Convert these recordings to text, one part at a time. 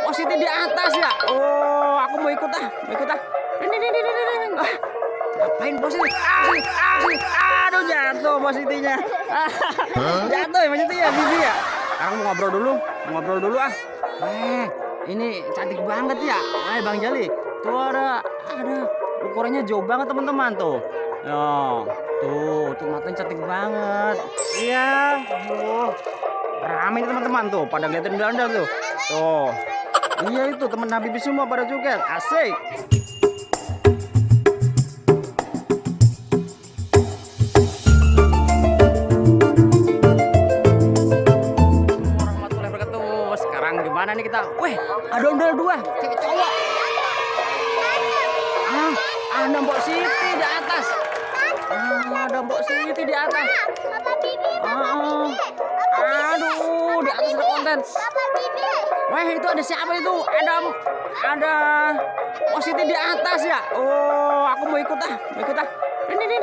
Positi di atas ya. Oh, aku mau ikut ah. Ini. Ah, ngapain Positi? Aduh, jatuh Positinya. Jatuh ya Positi ya, Bibi ya. Sekarang mau ngobrol dulu ah. Ini cantik banget ya. Bang Jali. Tuh ada ukurannya jauh banget teman-teman tuh. Tuh matanya cantik banget. Iya. Ramai teman-teman tuh, pada ngeliatin dandang tuh. Tuh. Iya itu teman Habibie semua pada joget. Asik. Warahmatullahi wabarakatuh. Sekarang di mana nih kita? Weh, ada ondel dua, cewek cowok. Ada Mbok Siti di atas. Ada Mbok Siti di atas. Aduh, di atas ada konten. Wah, itu ada siapa itu? Ada Mbok Siti di atas ya. Oh, aku mau ikut ah. Ini.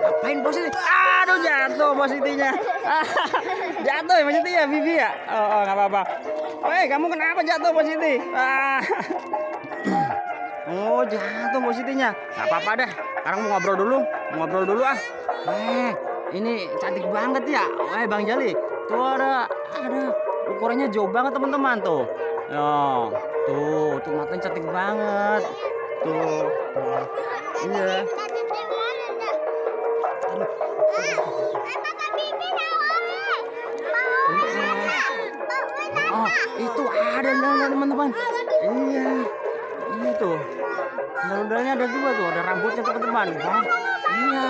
Ngapain Mbok Siti? Aduh, jatuh Mbok Sitinya. Jatuh ya Mbok Siti ya, Bibi ya. Oh, nggak apa-apa. Weh, kamu kenapa jatuh Mbok Siti? Oh, jatuh Mbok Sitinya. Nggak apa-apa dah. Sekarang mau ngobrol dulu ah. Ini cantik banget ya. Bang Jali. Tuh ada ukurannya jauh banget teman-teman tuh. Tuh matanya cantik banget. Tuh. Iya. Oh, itu ada teman-teman. Iya. Ini tuh. Ondel-ondelnya ada dua tuh, ada rambutnya teman-teman. Iya.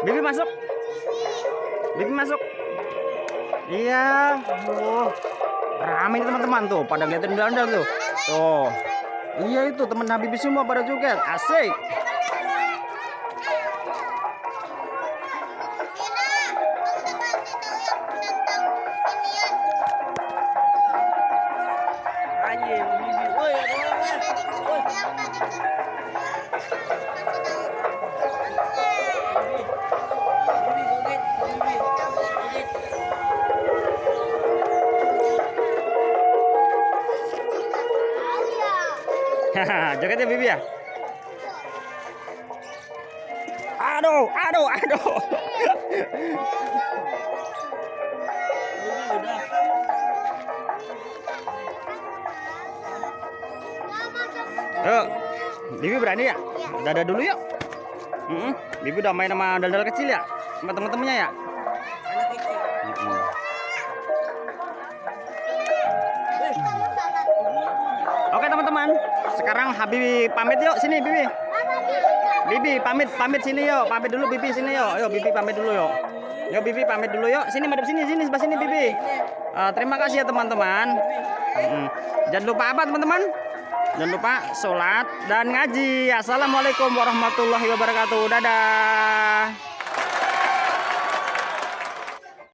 Bibi masuk. Iya. Ramai teman-teman tuh, pada ngeliatin dandang tuh. Tuh. Iya itu teman Habibie semua pada joget. Asik. Jogetnya Bibi ya. Aduh. Yuk, Bibi berani ya? Dadah dulu yuk. Bibi udah main sama dal-dal kecil ya, sama temen-temennya ya. Oke teman-teman, sekarang Habibie pamit yuk, sini Bibi. Bibi pamit sini yuk, pamit dulu Bibi sini yuk. Yuk Bibi pamit dulu yuk. Yuk Bibi pamit dulu yuk. Sini madep sini sebelah sini Bibi. Terima kasih ya teman-teman. Jangan lupa apa teman-teman? Jangan lupa sholat dan ngaji. Assalamualaikum warahmatullahi wabarakatuh. Dadah.